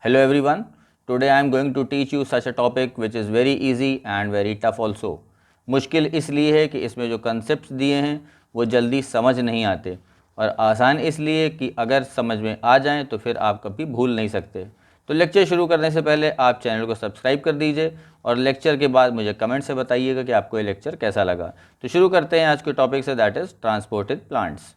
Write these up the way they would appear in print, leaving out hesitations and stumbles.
Hello everyone. Today I am going to teach you such a topic which is very easy and very tough also. मुश्किल इसलिए है कि इसमें जो concepts दिए हैं वो जल्दी समझ नहीं आते और आसान इसलिए कि अगर समझ में आ जाएं तो फिर आप कभी भूल नहीं सकते। तो लेक्चर शुरू करने से पहले आप चैनल को सब्सक्राइब कर दीजिए और लेक्चर के बाद मुझे कमेंट से बताइएगा कि आपको ये लेक्चर कैसा लगा। तो शुरू करते हैं आज के टॉपिक से, that is transported plants.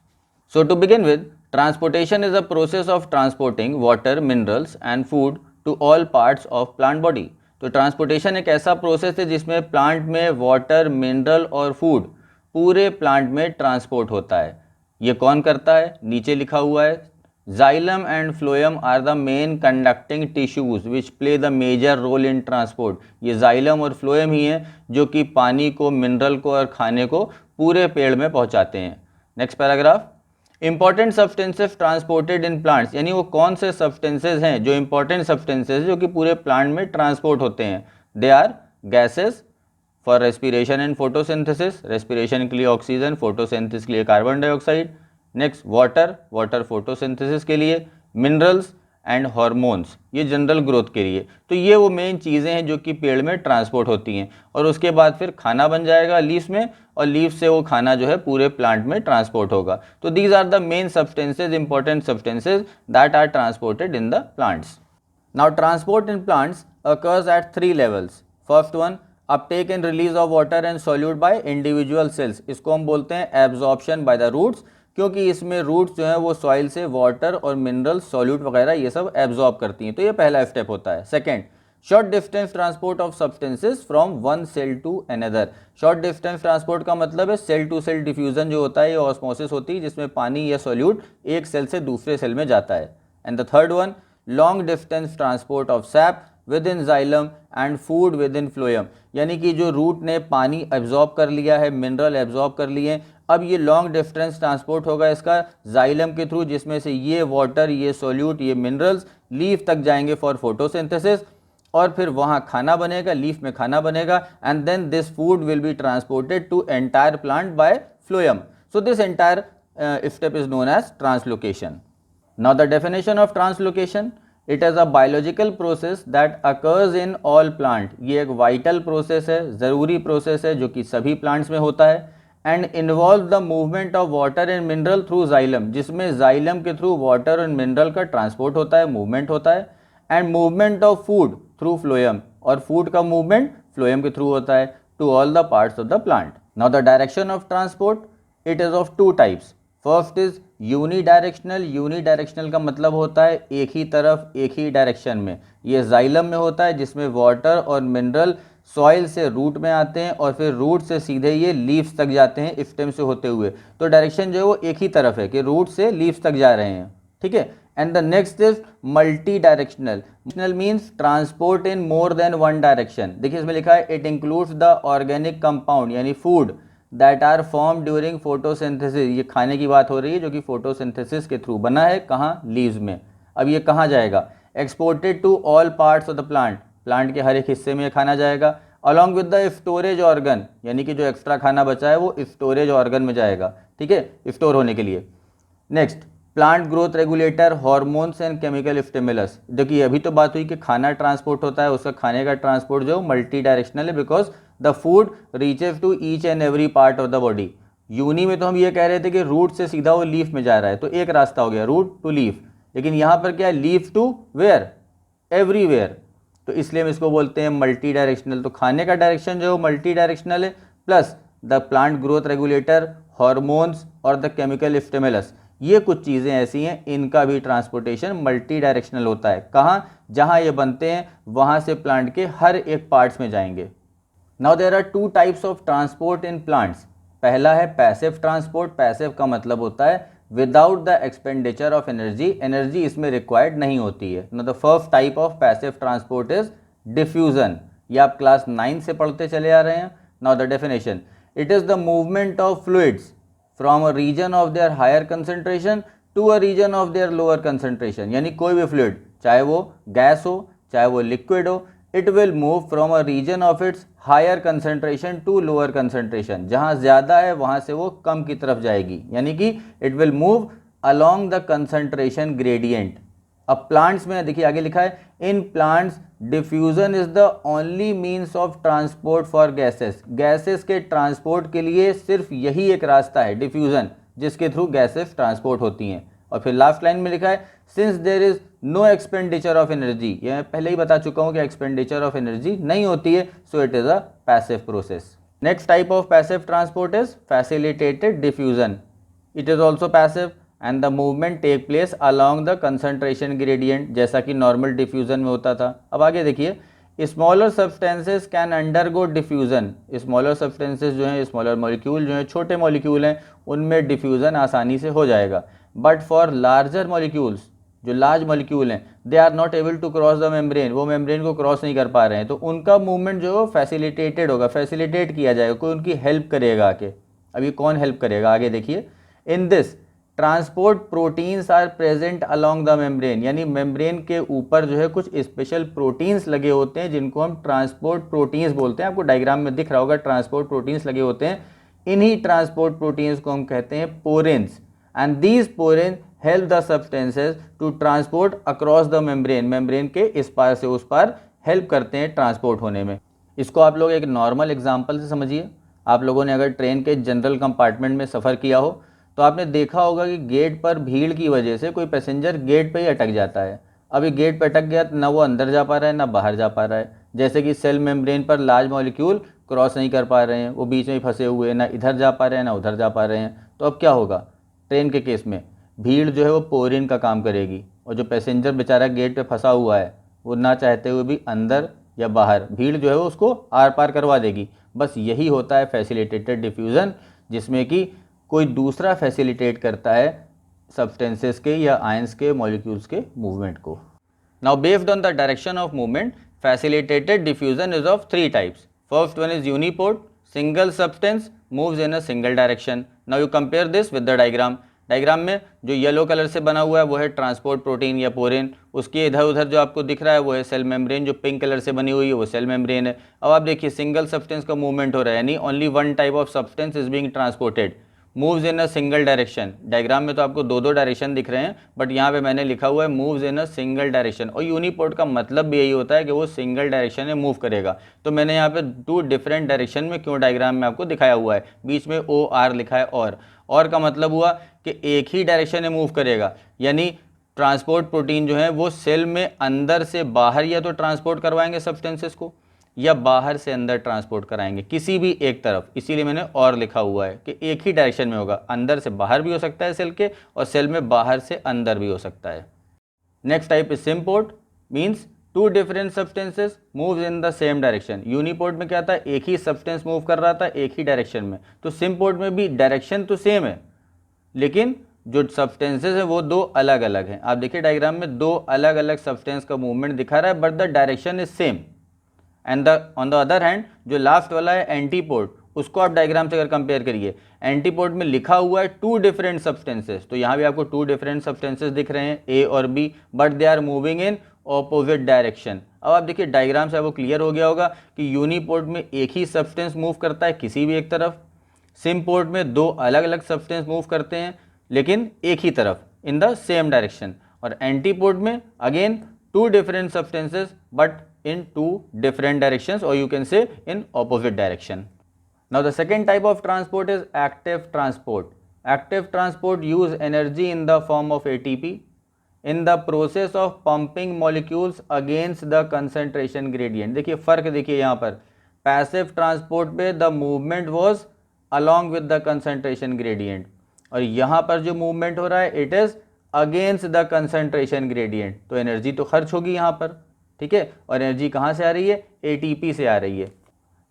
So to begin with, transportation is a process of transporting water, minerals and food to all parts of plant body. तो ट्रांसपोर्टेशन एक ऐसा प्रोसेस है जिसमें प्लांट में वाटर, मिनरल और फूड पूरे plant में transport होता है। ये कौन करता है? नीचे लिखा हुआ है, xylem and phloem are the main conducting tissues which play the major role in transport. ये जाइलम और फ्लोएम ही हैं जो कि पानी को, मिनरल को और खाने को पूरे पेड़ में पहुंचाते हैं। Next paragraph, important substances transported in plants, यानी वो कौन से सब्सटेंसेज हैं जो इंपॉर्टेंट सब्सटेंसेज जो कि पूरे प्लांट में ट्रांसपोर्ट होते हैं। They are gases for respiration and photosynthesis, respiration के लिए ऑक्सीजन, फोटोसिंथेसिस के लिए carbon dioxide. Next water, water photosynthesis के लिए, मिनरल्स एंड हार्मोन्स, ये जनरल ग्रोथ के लिए। तो ये वो मेन चीज़ें हैं जो कि पेड़ में ट्रांसपोर्ट होती हैं और उसके बाद फिर खाना बन जाएगा लीव्स में और लीव्स से वो खाना जो है पूरे प्लांट में ट्रांसपोर्ट होगा। तो these are the main substances, important substances that are transported in the plants. Now transport in plants occurs at three levels. First one, uptake and release of water and solute by individual cells. इसको हम बोलते हैं absorption by the roots, क्योंकि इसमें roots जो है वो soil से वाटर और मिनरल, सॉल्यूट वगैरह ये सब एब्जॉर्ब करती हैं। तो ये पहला स्टेप होता है। Second, short distance transport of substances from one cell to another. Short distance transport का मतलब है सेल टू सेल डिफ्यूजन जो होता है, ये ऑस्मोसिस होती है जिसमें पानी या सॉल्यूट एक सेल से दूसरे सेल में जाता है। And the third one, long distance transport of SAP with in xylem and food with in phloem, यानी कि जो रूट ने पानी एब्जॉर्ब कर लिया है, मिनरल एब्जॉर्ब कर लिए, अब ये लॉन्ग डिस्टेंस ट्रांसपोर्ट होगा इसका जाइलम के थ्रू, जिसमें से ये वाटर, ये सॉल्यूट, ये मिनरल्स लीफ तक जाएंगे फॉर फोटोसिंथेसिस और फिर वहाँ खाना बनेगा, लीफ में खाना बनेगा and then this food will be transported to entire plant by phloem. So this entire step is known as translocation. Now the definition of translocation, it is a biological process that occurs in all plant. ये एक vital process है, ज़रूरी process है जो कि सभी plants में होता है। And involve the movement of water and mineral through xylem, जिसमें जाइलम के थ्रू वाटर एंड मिनरल का ट्रांसपोर्ट होता है, मूवमेंट होता है। And movement of food through phloem, और फूड का मूवमेंट फ्लोएम के थ्रू होता है to all the parts of the plant. Now the direction of transport, it is of two types. First is unidirectional. Unidirectional का मतलब होता है एक ही तरफ, एक ही डायरेक्शन में। ये जाइलम में होता है जिसमें वाटर और मिनरल सॉइल से रूट में आते हैं और फिर रूट से सीधे ये लीव्स तक जाते हैं स्टेम से होते हुए। तो डायरेक्शन जो है वो एक ही तरफ है कि रूट से लीव्स तक जा रहे हैं, ठीक है। And the next is multi directional. Means transport in more than one direction. देखिए इसमें लिखा है it includes the organic compound, यानी food that are form during photosynthesis. ये खाने की बात हो रही है जो कि फोटोसिंथेसिस के थ्रू बना है, कहाँ? लीव्स में। अब ये कहाँ जाएगा? Exported to all parts of the plant, plant के हर एक हिस्से में खाना जाएगा। Along with the storage organ, यानी कि जो एक्स्ट्रा खाना बचा है वो स्टोरेज ऑर्गन में जाएगा, ठीक है, स्टोर होने के लिए। Next, plant growth regulator, hormones and chemical stimulus. देखिए अभी तो बात हुई कि खाना ट्रांसपोर्ट होता है, उसका खाने का ट्रांसपोर्ट जो मल्टी डायरेक्शनल है because the food reaches to each and every part of the body. Uni में तो हम ये कह रहे थे कि रूट से सीधा वो लीफ में जा रहा है, तो एक रास्ता हो गया रूट टू लीफ, लेकिन यहाँ पर क्या है? Leaf to where? एवरीवेयर। तो इसलिए हम इसको बोलते हैं मल्टी डायरेक्शनल। तो खाने का डायरेक्शन जो है मल्टी डायरेक्शनल है, plus the plant growth regulator, hormones और द केमिकल स्टिमुलस, ये कुछ चीज़ें ऐसी हैं इनका भी ट्रांसपोर्टेशन मल्टी डायरेक्शनल होता है। कहाँ? जहाँ ये बनते हैं वहाँ से प्लांट के हर एक पार्ट्स में जाएंगे। Now there are two types of transport in plants. पहला है पैसिव ट्रांसपोर्ट। पैसिव का मतलब होता है without the expenditure of energy, energy इसमें रिक्वायर्ड नहीं होती है। Now the first type of passive transport is diffusion. ये आप क्लास 9 से पढ़ते चले आ रहे हैं। Now the definition, it is the movement of fluids from a region of their higher concentration to a region of their lower concentration, यानी कोई भी फ्लूइड, चाहे वो गैस हो चाहे वो लिक्विड हो, it will move from a region of its higher concentration to lower concentration. जहाँ ज़्यादा है वहाँ से वो कम की तरफ जाएगी, यानी कि it will move along the concentration gradient. अब प्लांट्स में देखिए आगे लिखा है, in plants diffusion is the only means of transport for gases. Gases के ट्रांसपोर्ट के लिए सिर्फ यही एक रास्ता है, डिफ्यूजन, जिसके थ्रू गैसेस ट्रांसपोर्ट होती हैं। और फिर लास्ट लाइन में लिखा है, since there is no expenditure of energy, यह मैं पहले ही बता चुका हूं कि एक्सपेंडिचर ऑफ एनर्जी नहीं होती है, so it is a passive process. Next type of passive transport is facilitated diffusion. It is also passive and the movement take place along the concentration gradient, जैसा कि नॉर्मल डिफ्यूजन में होता था। अब आगे देखिए, smaller substances can undergo diffusion. Smaller substances जो हैं, स्मॉलर मॉलिक्यूल जो हैं, छोटे मॉलिक्यूल हैं, उनमें डिफ्यूजन आसानी से हो जाएगा। बट फॉर लार्जर मॉलिक्यूल्स, जो लार्ज मॉलिक्यूल हैं, they are not able to cross the membrane, वो मेम्ब्रेन को क्रॉस नहीं कर पा रहे हैं, तो उनका मूवमेंट जो है फैसिलिटेटेड होगा, फैसिलिटेट किया जाएगा, कोई उनकी हेल्प करेगा आके। अभी कौन हेल्प करेगा, आगे देखिए, in this transport proteins are present along the membrane, यानी मेम्ब्रेन के ऊपर जो है कुछ स्पेशल प्रोटीन्स लगे होते हैं जिनको हम ट्रांसपोर्ट प्रोटीन्स बोलते हैं। आपको डायग्राम में दिख रहा होगा ट्रांसपोर्ट प्रोटीन्स लगे होते हैं, इन्हीं ट्रांसपोर्ट प्रोटीन्स को हम कहते हैं porins. And these porins help the substances to transport across the membrane, membrane के इस पार से उस पार हेल्प करते हैं ट्रांसपोर्ट होने में। इसको आप लोग एक नॉर्मल एग्जाम्पल से समझिए। आप लोगों ने अगर ट्रेन के जनरल कंपार्टमेंट में सफ़र किया हो तो आपने देखा होगा कि गेट पर भीड़ की वजह से कोई पैसेंजर गेट पे ही अटक जाता है। अभी गेट पे अटक गया तो ना वो अंदर जा पा रहा है ना बाहर जा पा रहा है। जैसे कि सेल मेम्ब्रेन पर लार्ज मॉलिक्यूल क्रॉस नहीं कर पा रहे हैं, वो बीच में ही फंसे हुए हैं, ना इधर जा पा रहे हैं ना उधर जा पा रहे हैं। तो अब क्या होगा, ट्रेन के केस में भीड़ जो है वो पोरिन का काम करेगी, और जो पैसेंजर बेचारा गेट पे फंसा हुआ है वो ना चाहते हुए भी अंदर या बाहर भीड़ जो है वो उसको आर पार करवा देगी। बस यही होता है फैसिलिटेटेड डिफ्यूज़न, जिसमें कि कोई दूसरा फैसिलिटेट करता है सब्सटेंसेस के या आयंस के मॉलिक्यूल्स के मूवमेंट को। Now based on the direction of movement, facilitated diffusion is of 3 types. First one is uniport, single substance moves in a single direction. Now you compare this with the diagram. Diagram में जो yellow colour से बना हुआ है वो है transport protein या पोरेन, उसके इधर उधर जो आपको दिख रहा है वो है सेल मेम्ब्रेन, जो पिंक कलर से बनी हुई है वो सेल मेम्ब्रेन है। अब आप देखिए सिंगल सब्सटेंस का मूवमेंट हो रहा है, यानी only one type of substance is being transported, moves in a single direction. Diagram में तो आपको दो डायरेक्शन दिख रहे हैं, बट यहाँ पे मैंने लिखा हुआ है moves in a single direction. और यूनिपोर्ट का मतलब भी यही होता है कि वो सिंगल डायरेक्शन में मूव करेगा। तो मैंने यहाँ पे 2 डिफरेंट डायरेक्शन में क्यों डायग्राम में आपको दिखाया हुआ है, बीच में OR लिखा है। और का मतलब हुआ कि एक ही डायरेक्शन में मूव करेगा, यानी ट्रांसपोर्ट प्रोटीन जो है वो सेल में अंदर से बाहर या तो ट्रांसपोर्ट करवाएंगे सब्सटेंसेस को, या बाहर से अंदर ट्रांसपोर्ट कराएंगे, किसी भी एक तरफ। इसीलिए मैंने और लिखा हुआ है कि एक ही डायरेक्शन में होगा, अंदर से बाहर भी हो सकता है सेल के, और सेल में बाहर से अंदर भी हो सकता है। Next type is symport, means 2 different substances moves in the same direction. Uniport में क्या था, एक ही सब्सटेंस मूव कर रहा था एक ही डायरेक्शन में। तो सिम्पोर्ट में भी डायरेक्शन तो सेम है, लेकिन जो सब्सटेंसेस है वो 2 अलग अलग हैं। आप देखिए डायग्राम में 2 अलग अलग सब्सटेंस का मूवमेंट दिखा रहा है, but the direction is same. And on the other hand जो लास्ट वाला है एंटीपोर्ट, उसको आप डायग्राम से अगर कंपेयर करिए, एंटीपोर्ट में लिखा हुआ है 2 डिफरेंट सब्सटेंसेस, तो यहाँ भी आपको 2 डिफरेंट सब्सटेंसेस दिख रहे हैं A और B, but they are moving in opposite direction. अब आप देखिए डायग्राम से आपको क्लियर हो गया होगा कि यूनिपोर्ट में एक ही सब्सटेंस मूव करता है किसी भी एक तरफ, सिम्पोर्ट में 2 अलग अलग सब्सटेंस मूव करते हैं लेकिन एक ही तरफ इन द सेम डायरेक्शन, और एंटीपोर्ट में again 2 different substances but in 2 different directions, or you can say in opposite direction. Now the second type of transport is active transport. Active transport use energy in the form of ATP in the process of pumping molecules against the concentration gradient. देखिए फर्क देखिए यहाँ पर, passive transport पे the movement was along with the concentration gradient, और यहाँ पर जो मूवमेंट हो रहा है it is against the concentration gradient। तो एनर्जी तो खर्च होगी यहाँ पर, ठीक है, और एनर्जी कहाँ से आ रही है, ATP से आ रही है।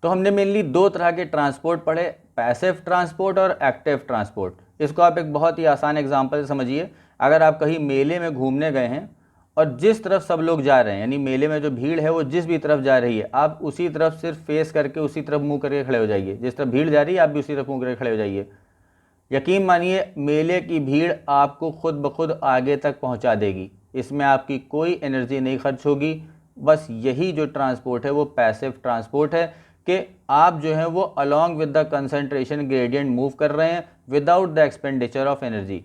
तो हमने मेनली 2 तरह के ट्रांसपोर्ट पढ़े, पैसिव ट्रांसपोर्ट और एक्टिव ट्रांसपोर्ट। इसको आप एक बहुत ही आसान एग्जांपल से समझिए। अगर आप कहीं मेले में घूमने गए हैं और जिस तरफ सब लोग जा रहे हैं, यानी मेले में जो भीड़ है वो जिस भी तरफ जा रही है, आप उसी तरफ सिर्फ फेस करके उसी तरफ मुँह करके खड़े हो जाइए। जिस तरफ भीड़ जा रही है आप भी उसी तरफ मुँह करके खड़े हो जाइए। यकीन मानिए मेले की भीड़ आपको खुद ब खुद आगे तक पहुँचा देगी, इसमें आपकी कोई एनर्जी नहीं खर्च होगी। बस यही जो ट्रांसपोर्ट है वो पैसिव ट्रांसपोर्ट है कि आप जो है वो along with the concentration gradient move कर रहे हैं without the expenditure of energy.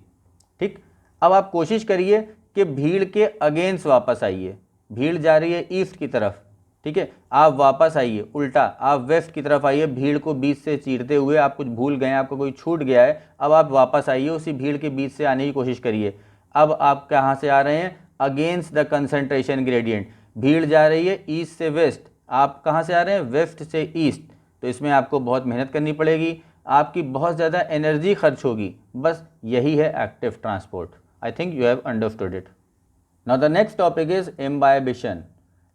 ठीक, अब आप कोशिश करिए कि भीड़ के अगेंस्ट वापस आइए। भीड़ जा रही है ईस्ट की तरफ, ठीक है, आप वापस आइए, उल्टा आप वेस्ट की तरफ आइए, भीड़ को बीच से चीरते हुए। आप कुछ भूल गए हैं, आपको कोई छूट गया है, अब आप वापस आइए, उसी भीड़ के बीच से आने की कोशिश करिए। अब आप कहाँ से आ रहे हैं? Against the concentration gradient. भीड़ जा रही है ईस्ट से वेस्ट, आप कहाँ से आ रहे हैं? वेस्ट से ईस्ट। तो इसमें आपको बहुत मेहनत करनी पड़ेगी, आपकी बहुत ज़्यादा एनर्जी खर्च होगी। बस यही है active transport. I think you have understood it. Now the next topic is imbibition.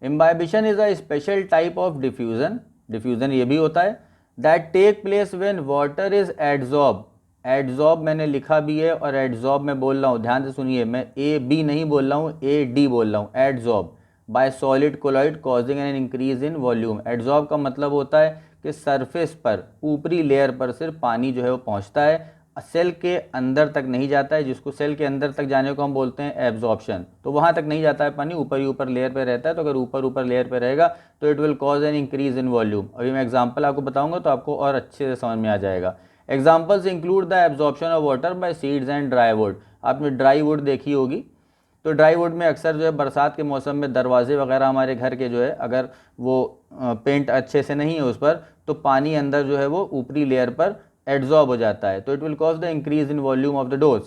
Imbibition is a special type of diffusion. Diffusion ये भी होता है that take place when water is adsorb. Adsorb मैंने लिखा भी है और एड्सॉर्ब मैं बोल रहा हूँ, ध्यान से सुनिए, मैं ए बी नहीं बोल रहा हूँ, ए डी बोल रहा हूँ। Adsorb bye solid colloid causing an increase in volume. Adsorb का मतलब होता है कि सरफेस पर, ऊपरी लेयर पर सिर्फ पानी जो है वो पहुँचता है, सेल के अंदर तक नहीं जाता है, जिसको सेल के अंदर तक जाने को हम बोलते हैं एब्जॉर्प्शन। तो वहाँ तक नहीं जाता है पानी, ऊपर ही ऊपर लेयर पे रहता है। तो अगर ऊपर लेयर पे रहेगा तो it will cause an increase in volume. अभी मैं एग्जांपल आपको बताऊंगा तो आपको और अच्छे से समझ में आ जाएगा। Examples include the absorption of water bye seeds and dry would. आपने ड्राई वुड देखी होगी, तो ड्राई वुड में अक्सर जो है बरसात के मौसम में दरवाजे वगैरह हमारे घर के जो है, अगर वो पेंट अच्छे से नहीं है उस पर, तो पानी अंदर जो है वो ऊपरी लेयर पर एड्सॉर्ब हो जाता है, तो it will cause the increase in volume of the dose.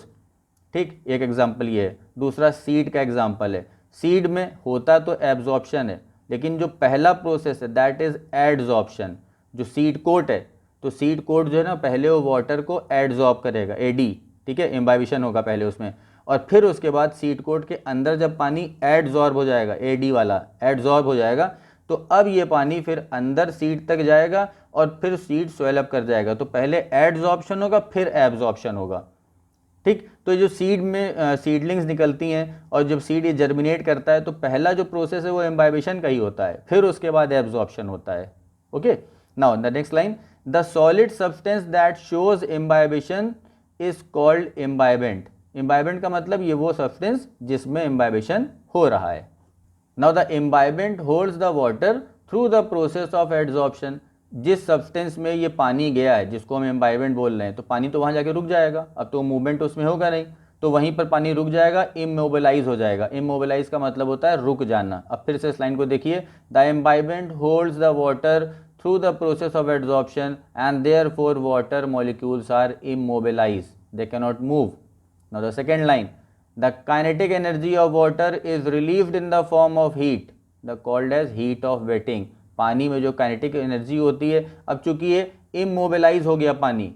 ठीक, एक एग्जांपल ये है। दूसरा सीड का एग्जांपल है। सीड में होता तो एब्जॉर्प्शन है, लेकिन जो पहला प्रोसेस है दैट इज एडजॉर्प्शन। जो सीड कोट है, तो सीड कोट जो है ना, पहले वो वाटर को एडजॉर्ब करेगा, एडी, ठीक है, इम्बाइबिशन होगा पहले उसमें, और फिर उसके बाद सीड कोट के अंदर जब पानी एडजॉर्ब हो जाएगा, एडी वाला एडजॉर्ब हो जाएगा, तो अब ये पानी फिर अंदर सीड तक जाएगा और फिर सीड स्वेल अप कर जाएगा। तो पहले एडजॉर्प्शन होगा, फिर एब्जॉर्प्शन होगा। ठीक, तो जो सीड में सीडलिंग्स निकलती हैं और जब सीड ये जर्मिनेट करता है, तो पहला जो प्रोसेस है वो इम्बाइबिशन का ही होता है, फिर उसके बाद एब्जॉर्प्शन होता है। Okay, now the next line, the solid substance that shows imbibition is called imbibant. Imbibant का मतलब ये वो सब्सटेंस जिसमें इम्बाइबिशन हो रहा है। Now the imbibant holds the water through the process of adsorption. जिस सब्सटेंस में ये पानी गया है, जिसको हम इम्बाइबेंट बोल रहे हैं, तो पानी तो वहाँ जाके रुक जाएगा, अब तो मूवमेंट उसमें होगा नहीं, तो वहीं पर पानी रुक जाएगा, इमोबिलाइज हो जाएगा। इमोबिलाइज का मतलब होता है रुक जाना। अब फिर से इस लाइन को देखिए, the imbibant holds the water through the process of adsorption and therefore water molecules are immobilise, they can not move. Now the second line, the kinetic energy of water is relieved in the form of heat, the called as heat of wetting। पानी में जो kinetic energy होती है, अब चूंकि ये immobilise हो गया पानी,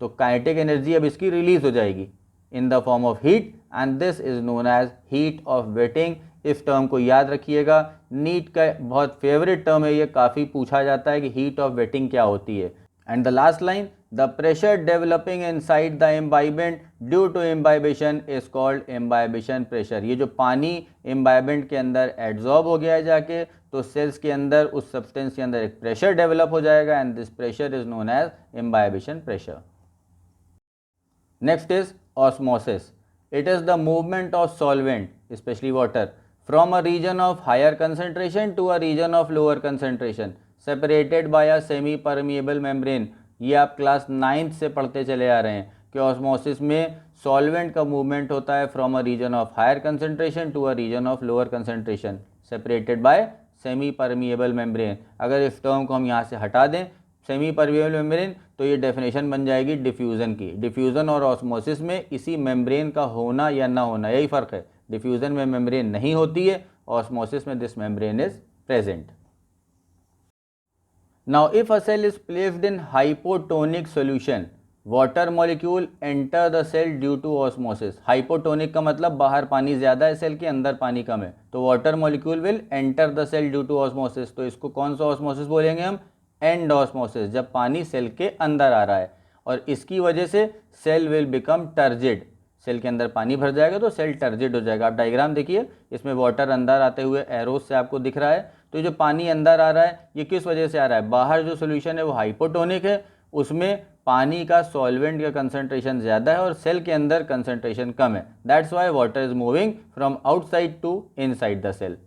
तो काइनेटिक एनर्जी अब इसकी रिलीज हो जाएगी in the form of heat, and this is known as heat of wetting. इस टर्म को याद रखिएगा, नीट का बहुत फेवरेट टर्म है ये, काफ़ी पूछा जाता है कि हीट ऑफ वेटिंग क्या होती है। And the last line, the pressure developing inside the imbibant due to imbibition is called imbibition pressure। ये जो पानी imbibant के अंदर एड्सॉर्ब हो गया है जाके, तो सेल्स के अंदर उस सब्सटेंस के अंदर एक प्रेशर डेवलप हो जाएगा, and this pressure is known as imbibition pressure। Next is osmosis. It is the movement of solvent, specially water, from a region of higher concentration to a region of lower concentration separated by a semi permeable membrane. ये आप class 9th से पढ़ते चले आ रहे हैं कि osmosis में सॉल्वेंट का मूवमेंट होता है from a region of higher concentration to a region of lower concentration separated by semi permeable membrane. अगर इस टर्म को हम यहाँ से हटा दें, सेमी परमिएबल मेम्ब्रेन, तो ये डेफिनेशन बन जाएगी डिफ्यूज़न की। डिफ्यूज़न और ऑस्मोसिस में इसी मेम्ब्रेन का होना या ना होना, यही फ़र्क है। डिफ्यूज़न में मेम्ब्रेन नहीं होती है, ऑस्मोसिस में this membrane is present. Now, if a cell is placed in hypotonic solution, water molecule enter the cell due to osmosis। hypotonic का मतलब बाहर पानी ज़्यादा है, सेल के अंदर पानी कम है, तो water molecule will enter the cell due to osmosis। तो इसको कौन सा osmosis बोलेंगे हम? एंड osmosis, जब पानी सेल के अंदर आ रहा है, और इसकी वजह से cell will become turgid. Cell के अंदर पानी भर जाएगा तो सेल टर्जिड हो जाएगा। आप डायग्राम देखिए, इसमें वाटर अंदर आते हुए एरोस से आपको दिख रहा है। तो जो पानी अंदर आ रहा है ये किस वजह से आ रहा है? बाहर जो सोल्यूशन है वो हाइपोटोनिक है, उसमें पानी का सॉल्वेंट का कंसंट्रेशन ज़्यादा है और सेल के अंदर कंसंट्रेशन कम है। That's why water is moving from outside to inside the cell.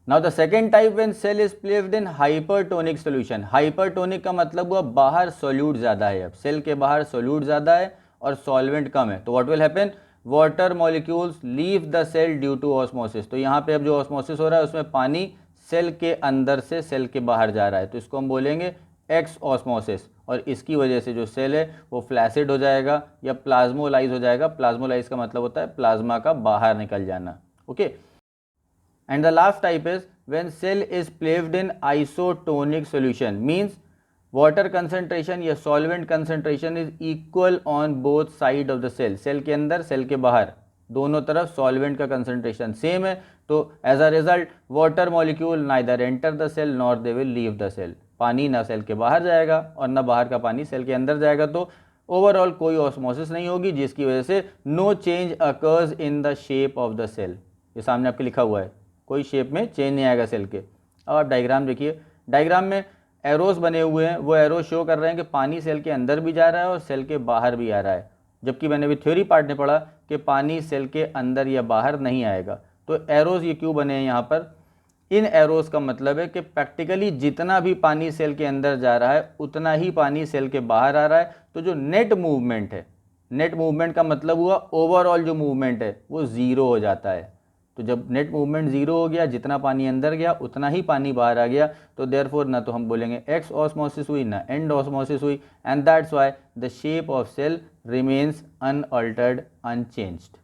Now the second type when cell is placed in hypertonic solution. Hypertonic का मतलब हुआ बाहर सोल्यूट ज़्यादा है, अब सेल के बाहर सोल्यूट ज़्यादा है और सॉल्वेंट कम है, तो what will happen? Water molecules leave the cell due to osmosis. तो यहाँ पे अब जो ऑस्मोसिस हो रहा है उसमें पानी सेल के अंदर से सेल के बाहर जा रहा है, तो इसको हम बोलेंगे एक्स ऑस्मोसिस, और इसकी वजह से जो सेल है वो फ्लैसिड हो जाएगा या प्लाज्मोलाइज हो जाएगा। प्लाज्मोलाइज का मतलब होता है प्लाज्मा का बाहर निकल जाना। Okay, and the last type is when cell is placed in isotonic solution, means water concentration या solvent concentration is equal on both side of the cell. Cell के अंदर सेल के बाहर दोनों तरफ सॉल्वेंट का कंसंट्रेशन सेम है, तो as a result water molecule neither enter the cell nor they will leave the cell. पानी ना सेल के बाहर जाएगा और ना बाहर का पानी सेल के अंदर जाएगा, तो ओवरऑल कोई ऑस्मोसिस नहीं होगी, जिसकी वजह से no change occurs in the shape of the cell. ये सामने आपके लिखा हुआ है, कोई शेप में चेंज नहीं आएगा सेल के। अब आप डायग्राम देखिए, डायग्राम में एरोस बने हुए हैं, वो एरो शो कर रहे हैं कि पानी सेल के अंदर भी जा रहा है और सेल के बाहर भी आ रहा है, जबकि मैंने भी थ्योरी पार्ट में पढ़ा कि पानी सेल के अंदर या बाहर नहीं आएगा। तो एरोस ये क्यों बने हैं यहाँ पर? इन एरोस का मतलब है कि प्रैक्टिकली जितना भी पानी सेल के अंदर जा रहा है उतना ही पानी सेल के बाहर आ रहा है। तो जो नेट मूवमेंट है, नेट मूवमेंट का मतलब हुआ ओवरऑल जो मूवमेंट है वो ज़ीरो हो जाता है। तो जब नेट मूवमेंट ज़ीरो हो गया, जितना पानी अंदर गया उतना ही पानी बाहर आ गया, तो देयरफॉर ना तो हम बोलेंगे एक्स ऑस्मोसिस हुई ना एंड ऑस्मोसिस हुई, and that's why the shape of cell remains unaltered, unchanged.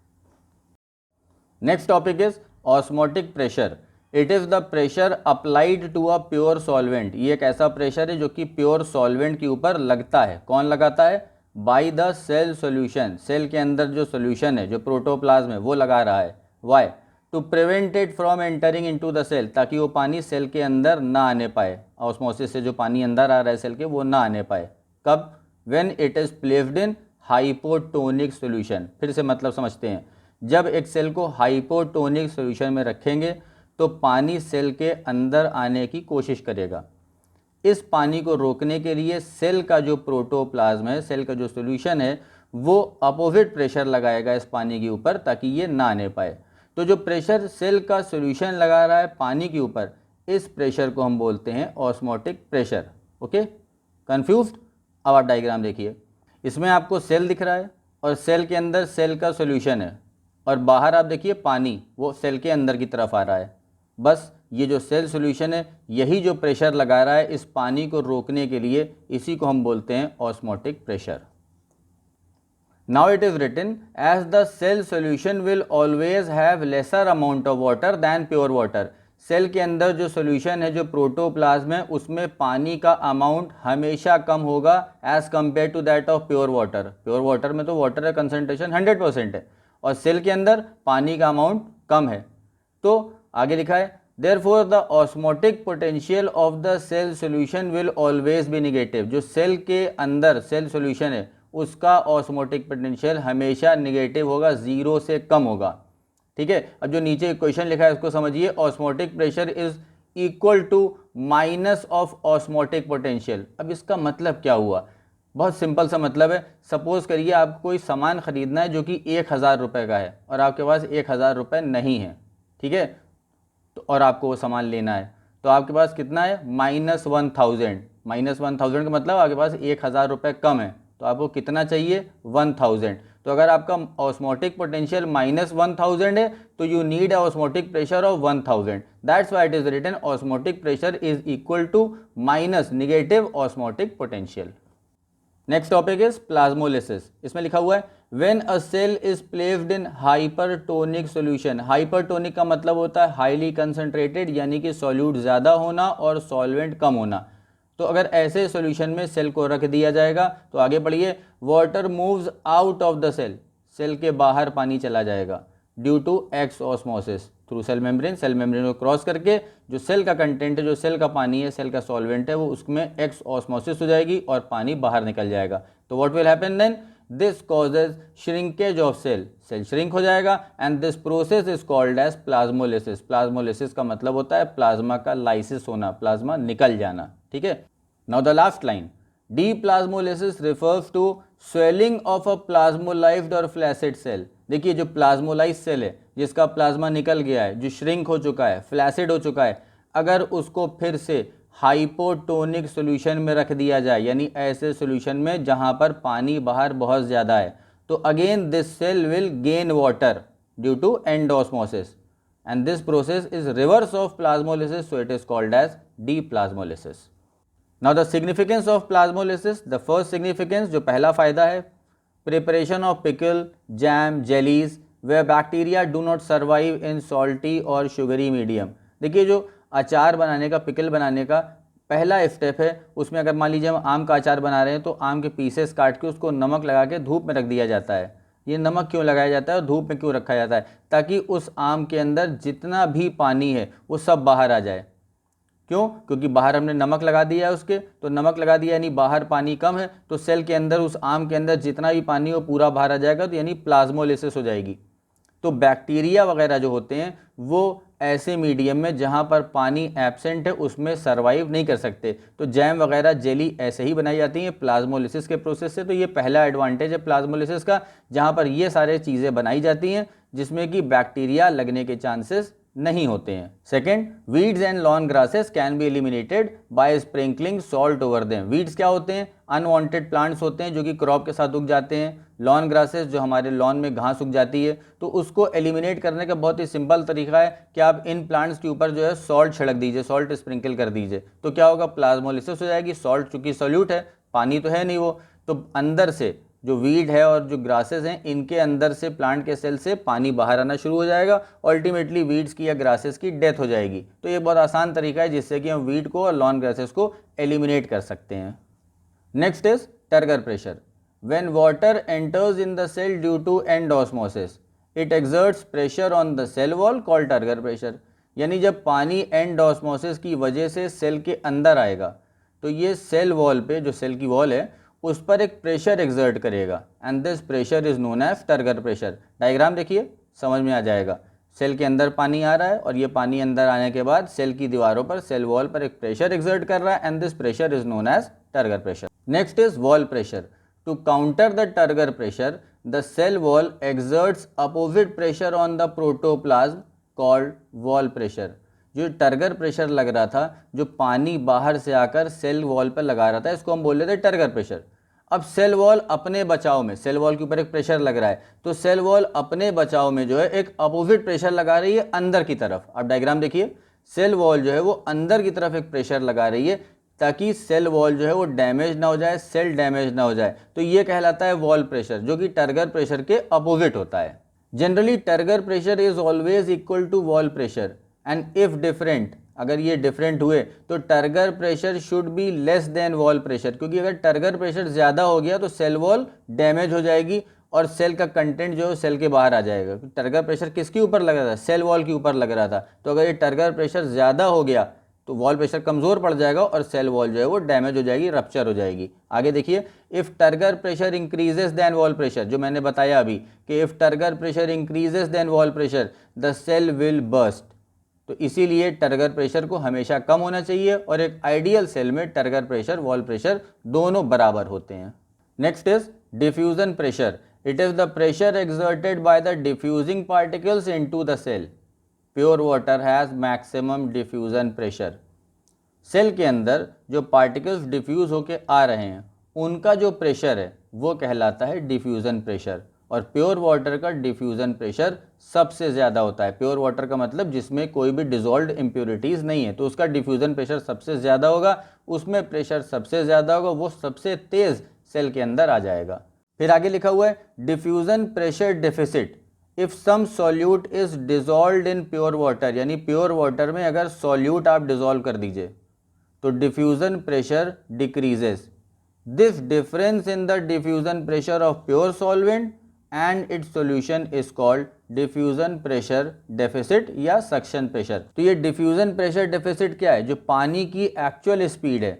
Next topic is osmotic pressure. It is the pressure applied to a pure solvent. ये एक ऐसा प्रेशर है जो कि प्योर सॉल्वेंट के ऊपर लगता है। कौन लगाता है? By the cell solution. Cell के अंदर जो सॉल्यूशन है, जो प्रोटोप्लाज्म है, वो लगा रहा है। Why? To prevent it from entering into the cell, ताकि वो पानी सेल के अंदर ना आने पाए। ऑस्मोसिस से जो पानी अंदर आ रहा है सेल के, वो ना आने पाए। कब? When it is placed in hypotonic solution. फिर से मतलब समझते हैं, जब एक सेल को हाइपोटोनिक सॉल्यूशन में रखेंगे तो पानी सेल के अंदर आने की कोशिश करेगा। इस पानी को रोकने के लिए सेल का जो प्रोटोप्लाज्म है, सेल का जो सॉल्यूशन है, वो अपोजिट प्रेशर लगाएगा इस पानी के ऊपर, ताकि ये ना आने पाए। तो जो प्रेशर सेल का सॉल्यूशन लगा रहा है पानी के ऊपर, इस प्रेशर को हम बोलते हैं ऑस्मोटिक प्रेशर। Okay, confused? अब आप डायग्राम देखिए, इसमें आपको सेल दिख रहा है और सेल के अंदर सेल का सॉल्यूशन है, और बाहर आप देखिए पानी वो सेल के अंदर की तरफ आ रहा है। बस ये जो सेल सॉल्यूशन है, यही जो प्रेशर लगा रहा है इस पानी को रोकने के लिए, इसी को हम बोलते हैं osmotic pressure. Now it is written as the cell solution will always have lesser amount of water than pure water. Cell के अंदर जो सॉल्यूशन है, जो प्रोटोप्लाज्म है, उसमें पानी का अमाउंट हमेशा कम होगा as compare to that of pure water. Pure water में तो वाटर का कंसंट्रेशन 100% है, और सेल के अंदर पानी का अमाउंट कम है। तो आगे लिखा है, therefore the osmotic potential of the cell solution will always be negative. जो सेल के अंदर सेल सॉल्यूशन है, उसका ऑस्मोटिक पोटेंशियल हमेशा नेगेटिव होगा, ज़ीरो से कम होगा। ठीक है, अब जो नीचे क्वेश्चन लिखा है उसको समझिए। Osmotic pressure is equal to minus of osmotic potential. अब इसका मतलब क्या हुआ? बहुत सिंपल सा मतलब है। सपोज करिए आपको कोई सामान खरीदना है जो कि 1000 रुपये का है, और आपके पास 1000 रुपये नहीं है। ठीक है, तो और आपको वो सामान लेना है, तो आपके पास कितना है? -1000। -1000 का मतलब आपके पास 1000 रुपये कम है, तो आपको कितना चाहिए? 1000। तो अगर आपका ऑस्मोटिक पोटेंशियल -1000 है, तो you need a osmotic pressure of 1000। That's why it is written osmotic pressure is equal to minus negative osmotic potential. Next topic is plasmolysis. इसमें लिखा हुआ है when a cell is placed in hypertonic solution. Hypertonic का मतलब होता है highly concentrated, यानी कि सॉल्यूट ज़्यादा होना और सॉल्वेंट कम होना। तो अगर ऐसे सॉल्यूशन में सेल को रख दिया जाएगा, तो आगे बढ़िए, water moves out of the cell. Cell के बाहर पानी चला जाएगा due to exosmosis through cell membrane. Cell membrane को क्रॉस करके जो सेल का कंटेंट है, जो सेल का पानी है, सेल का सॉल्वेंट है, वो उसमें एक्स ऑस्मोसिस हो जाएगी और पानी बाहर निकल जाएगा। तो what will happen then? This causes shrinkage of cell. Cell shrink हो जाएगा, and this process is called as plasmolysis. Plasmolysis का मतलब होता है प्लाज्मा का लाइसिस होना, प्लाज्मा निकल जाना। ठीक है, now the last line, deplasmolysis refers to swelling of a plasmolysed और फ्लैसिड सेल। देखिए, जो प्लाज्मोलाइज्ड सेल है, जिसका प्लाज्मा निकल गया है, जो श्रिंक हो चुका है, फ्लैसिड हो चुका है, अगर उसको फिर से हाइपोटोनिक सॉल्यूशन में रख दिया जाए, यानी ऐसे सॉल्यूशन में जहां पर पानी बाहर बहुत ज़्यादा है, तो again this cell will gain water due to endosmosis and this process is reverse of plasmolysis, so it is called as deplasmolysis. Now the significance of plasmolysis, the first significance जो पहला फायदा है, preparation of pickle, jam, jellies वे bacteria do not survive in salty और sugary medium. देखिए जो अचार बनाने का, पिकल बनाने का पहला स्टेप है, उसमें अगर मान लीजिए हम आम का अचार बना रहे हैं तो आम के पीसेस काट के उसको नमक लगा के धूप में रख दिया जाता है। ये नमक क्यों लगाया जाता है और धूप में क्यों रखा जाता है? ताकि उस आम के अंदर जितना भी पानी है वो सब बाहर आ जाए। क्यों? क्योंकि बाहर हमने नमक लगा दिया है उसके, तो नमक लगा दिया यानी बाहर पानी कम है, तो सेल के अंदर उस आम के अंदर जितना भी पानी हो पूरा बाहर आ जाएगा, तो यानी प्लाज्मोलिसिस हो जाएगी। तो बैक्टीरिया वगैरह जो होते हैं वो ऐसे मीडियम में जहाँ पर पानी एब्सेंट है उसमें सर्वाइव नहीं कर सकते। तो जैम वगैरह, जेली ऐसे ही बनाई जाती हैं प्लाज्मोलिसिस के प्रोसेस से। तो ये पहला एडवांटेज है प्लाज्मोलिसिस का, जहाँ पर ये सारे चीज़ें बनाई जाती हैं जिसमें कि बैक्टीरिया लगने के चांसेस नहीं होते हैं। Second, weeds and lawn grasses can be eliminated bye sprinkling salt over them. Weeds क्या होते हैं? अनवांटेड प्लांट्स होते हैं जो कि क्रॉप के साथ उग जाते हैं। लॉन ग्रासेस जो हमारे लॉन में घास उग जाती है, तो उसको एलिमिनेट करने का बहुत ही सिंपल तरीका है कि आप इन प्लांट्स के ऊपर जो है सॉल्ट छिड़क दीजिए, सॉल्ट स्प्रिंकल कर दीजिए। तो क्या होगा? प्लाज्मोलिसिस हो जाएगी। सॉल्ट चूंकि सॉल्यूट है, पानी तो है नहीं वो, तो अंदर से जो वीड है और जो ग्रासेस हैं इनके अंदर से, प्लांट के सेल से पानी बाहर आना शुरू हो जाएगा। अल्टीमेटली वीड्स की या ग्रासेस की डेथ हो जाएगी। तो ये बहुत आसान तरीका है जिससे कि हम वीड को और लॉन ग्रासेस को एलिमिनेट कर सकते हैं। Next is turgor pressure. When water enters in the cell due to endosmosis it exerts pressure on the cell wall called turgor pressure. यानी जब पानी एंडोस्मोसिस की वजह से सेल के अंदर आएगा तो ये सेल वॉल पे, जो सेल की वॉल है उस पर एक प्रेशर एक्सर्ट करेगा and this pressure is known as turgor pressure. Diagram देखिए, समझ में आ जाएगा। सेल के अंदर पानी आ रहा है और ये पानी अंदर आने के बाद सेल की दीवारों पर, सेल वॉल पर एक प्रेशर एक्सर्ट कर रहा है and this pressure is known as turgor pressure. Next is wall pressure. To counter the turgor pressure the cell wall exerts opposite pressure on the protoplasm called wall pressure. जो turgor pressure लग रहा था, जो पानी बाहर से आकर cell wall पर लगा रहा था, इसको हम बोल रहे थे टर्गर प्रेशर। अब सेल वॉल अपने बचाव में, सेल वॉल के ऊपर एक प्रेशर लग रहा है, तो सेल वॉल अपने बचाव में जो है एक अपोजिट प्रेशर लगा रही है अंदर की तरफ। अब डायग्राम देखिए, सेल वॉल जो है वो अंदर की तरफ एक प्रेशर लगा रही है ताकि सेल वॉल जो है वो डैमेज ना हो जाए, सेल डैमेज ना हो जाए। तो ये कहलाता है वॉल प्रेशर, जो कि टर्गर प्रेशर के अपोजिट होता है। Generally turgor pressure is always equal to wall pressure and if different, अगर ये डिफरेंट हुए तो turgor pressure should be less than wall pressure, क्योंकि अगर टर्गर प्रेशर ज़्यादा हो गया तो सेल वॉल डैमेज हो जाएगी और सेल का कंटेंट जो है सेल के बाहर आ जाएगा। टर्गर प्रेशर किसके ऊपर लग रहा था? सेल वॉल के ऊपर लग रहा था। तो अगर ये टर्गर प्रेशर ज़्यादा हो गया तो वॉल प्रेशर कमज़ोर पड़ जाएगा और सेल वॉल जो है वो डैमेज हो जाएगी, रप्चर हो जाएगी। आगे देखिए, if turgor pressure increases than wall pressure, जो मैंने बताया अभी कि if turgor pressure increases than wall pressure the cell will burst. तो इसीलिए टर्गर प्रेशर को हमेशा कम होना चाहिए और एक आइडियल सेल में टर्गर प्रेशर, वॉल प्रेशर दोनों बराबर होते हैं। Next is diffusion pressure. It is the pressure exerted by the diffusing particles into the cell. Pure water has maximum diffusion pressure. Cell के अंदर जो पार्टिकल्स डिफ्यूज होके आ रहे हैं उनका जो प्रेशर है वो कहलाता है डिफ्यूजन प्रेशर, और प्योर वाटर का डिफ्यूजन प्रेशर सबसे ज़्यादा होता है। प्योर वाटर का मतलब जिसमें कोई भी डिजॉल्व्ड इम्प्योरिटीज़ नहीं है, तो उसका डिफ्यूजन प्रेशर सबसे ज़्यादा होगा, उसमें प्रेशर सबसे ज़्यादा होगा, वो सबसे तेज़ सेल के अंदर आ जाएगा। फिर आगे लिखा हुआ है diffusion pressure deficit if some solute is dissolved in pure water. यानी प्योर वाटर में अगर सॉल्यूट आप डिजॉल्व कर दीजिए तो diffusion pressure decreases. This difference in the diffusion pressure of pure solvent and its solution is called diffusion pressure deficit या suction pressure. तो ये डिफ्यूजन प्रेशर डेफिसिट क्या है? जो पानी की एक्चुअल स्पीड है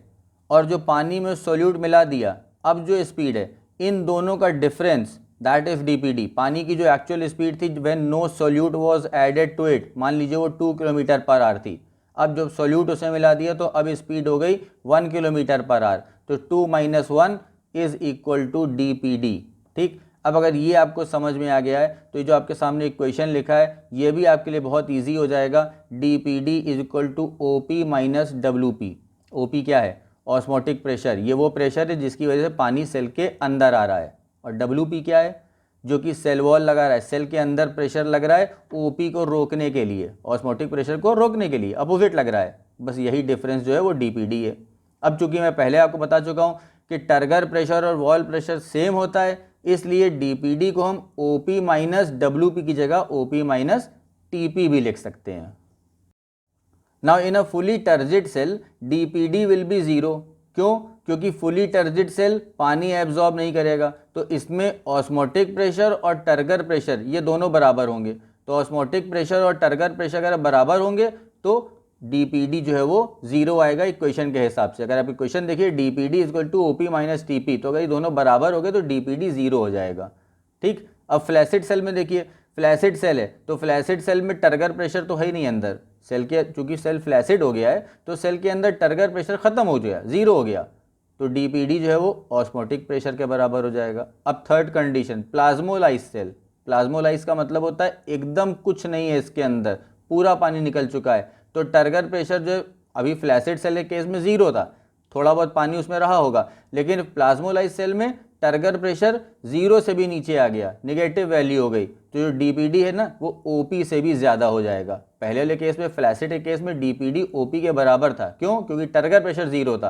और जो पानी में सॉल्यूट मिला दिया, अब जो स्पीड है, इन दोनों का डिफरेंस, दैट इज डीपीडी। पानी की जो एक्चुअल स्पीड थी when no solute was added to it, मान लीजिए वो 2 किलोमीटर पर आवर थी, अब जब सॉल्यूट उसे मिला दिया तो अब स्पीड हो गई 1 किलोमीटर पर आवर। तो 2 - 1 इज इक्वल टू डीपीडी। ठीक, अब अगर ये आपको समझ में आ गया है तो ये जो आपके सामने इक्वेशन लिखा है ये भी आपके लिए बहुत इजी हो जाएगा। DPD is equal to OP minus WP. OP क्या है? ऑस्मोटिक प्रेशर, ये वो प्रेशर है जिसकी वजह से पानी सेल के अंदर आ रहा है। और डब्ल्यूपी क्या है? जो कि सेल वॉल लगा रहा है, सेल के अंदर प्रेशर लग रहा है ओपी को रोकने के लिए, ऑस्मोटिक प्रेशर को रोकने के लिए अपोजिट लग रहा है, बस यही डिफरेंस जो है वो डीपीडी है। अब चूंकि मैं पहले आपको बता चुका हूँ कि टर्गर प्रेशर और वॉल प्रेशर सेम होता है, इसलिए डीपीडी को हम ओपी माइनस डब्ल्यूपी की जगह ओपी माइनस टीपी भी लिख सकते हैं। Now in a fully turgid cell DPD will be zero. क्यों? क्योंकि फुली टर्जिड सेल पानी एब्जॉर्ब नहीं करेगा, तो इसमें ऑस्मोटिक प्रेशर और टर्गर प्रेशर ये दोनों बराबर होंगे। तो ऑस्मोटिक प्रेशर और टर्गर प्रेशर अगर बराबर होंगे तो डीपीडी जो है वो जीरो आएगा इक्वेशन के हिसाब से। अगर आप इक्वेशन देखिए DPD equal to OP minus TP, तो अगर ये दोनों बराबर हो गए तो डीपीडी जीरो हो जाएगा। ठीक, अब फ्लैसिड सेल में देखिए, फ्लैसिड सेल है तो फ्लैसिड सेल में टर्गर प्रेशर तो है ही नहीं अंदर, सेल के चूंकि सेल फ्लैसिड हो गया है तो सेल के अंदर टर्गर प्रेशर खत्म हो गया, जीरो हो गया, तो डीपीडी जो है वो ऑस्मोटिक प्रेशर के बराबर हो जाएगा। अब third condition, plasmolyse cell. Plasmolyse का मतलब होता है एकदम कुछ नहीं है इसके अंदर, पूरा पानी निकल चुका है, तो टर्गर प्रेशर जो अभी फ्लैसिड सेल के केस में जीरो था, थोड़ा बहुत पानी उसमें रहा होगा, लेकिन प्लाज्मोलाइज सेल में टर्गर प्रेशर जीरो से भी नीचे आ गया, नेगेटिव वैल्यू हो गई, तो जो डीपीडी है ना वो ओपी से भी ज़्यादा हो जाएगा। पहले वाले केस में फ्लैसिड के केस में डीपीडी ओपी के बराबर था, क्यों? क्योंकि टर्गर प्रेशर जीरो था।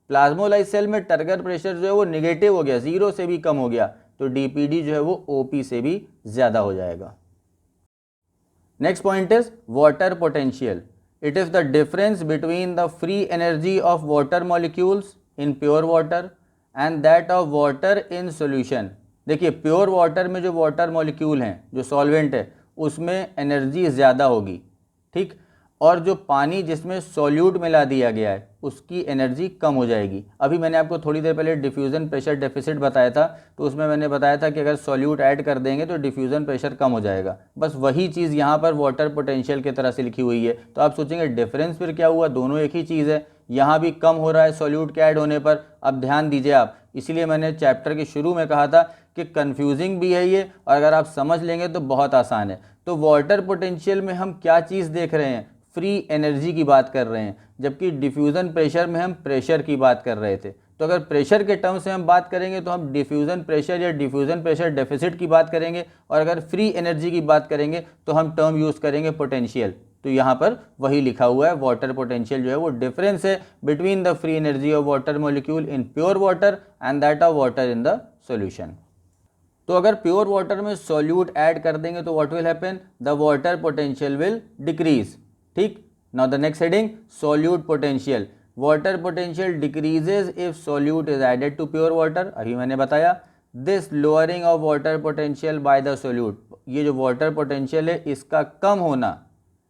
प्लाज्मोलाइज सेल में टर्गर प्रेशर जो है वो नेगेटिव हो गया, जीरो से भी कम हो गया, तो डीपीडी जो है वो ओपी से भी ज़्यादा हो जाएगा। Next point is water potential. It is the difference between the free energy of water molecules in pure water and that of water in solution। देखिए प्योर वाटर में जो वाटर मॉलिक्यूल हैं, जो सॉल्वेंट है, उसमें एनर्जी ज़्यादा होगी, ठीक, और जो पानी जिसमें सॉल्यूट मिला दिया गया है उसकी एनर्जी कम हो जाएगी। अभी मैंने आपको थोड़ी देर पहले डिफ्यूज़न प्रेशर डेफिसिट बताया था, तो उसमें मैंने बताया था कि अगर सॉल्यूट ऐड कर देंगे तो डिफ्यूज़न प्रेशर कम हो जाएगा। बस वही चीज़ यहाँ पर वाटर पोटेंशियल की तरह से लिखी हुई है। तो आप सोचेंगे डिफरेंस फिर क्या हुआ, दोनों एक ही चीज़ है, यहाँ भी कम हो रहा है सॉल्यूट के ऐड होने पर। अब ध्यान दीजिए आप, इसीलिए मैंने चैप्टर के शुरू में कहा था कि कन्फ्यूजिंग भी है ये, और अगर आप समझ लेंगे तो बहुत आसान है। तो वाटर पोटेंशियल में हम क्या चीज़ देख रहे हैं, फ्री एनर्जी की बात कर रहे हैं, जबकि डिफ्यूज़न प्रेशर में हम प्रेशर की बात कर रहे थे। तो अगर प्रेशर के टर्म से हम बात करेंगे तो हम डिफ्यूज़न प्रेशर या डिफ्यूज़न प्रेशर डेफिसिट की बात करेंगे, और अगर फ्री एनर्जी की बात करेंगे तो हम टर्म यूज़ करेंगे पोटेंशियल। तो यहाँ पर वही लिखा हुआ है, वाटर पोटेंशियल जो है वो डिफरेंस है between the free energy of water molecule in pure water and that of water in the solution. तो अगर प्योर वाटर में सॉल्यूट ऐड कर देंगे तो what will happen, the water potential will decrease. ठीक, now the next heading, solute potential. Water potential decreases if solute is added to pure water. अभी मैंने बताया this lowering of water potential by the solute, ये जो water potential है इसका कम होना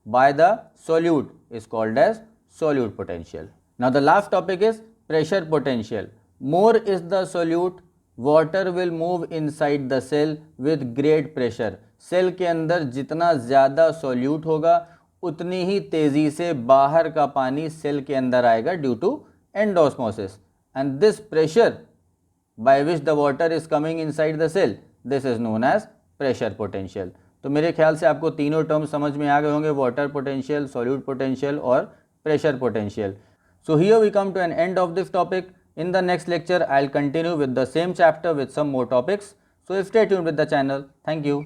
by the solute is called as solute potential. Now the last topic is pressure potential. More is the solute, water will move inside the cell with great pressure. Cell के अंदर जितना ज़्यादा solute होगा उतनी ही तेज़ी से बाहर का पानी सेल के अंदर आएगा due to endosmosis, and this pressure by which the water is coming inside the cell, this is known as pressure potential. तो मेरे ख्याल से आपको तीनों टर्म समझ में आ गए होंगे, वाटर पोटेंशियल, सॉल्यूट पोटेंशियल और pressure potential. So here we come to an end of this topic. In the next lecture, I'll continue with the same chapter with some more topics. So stay tuned with the channel. Thank you.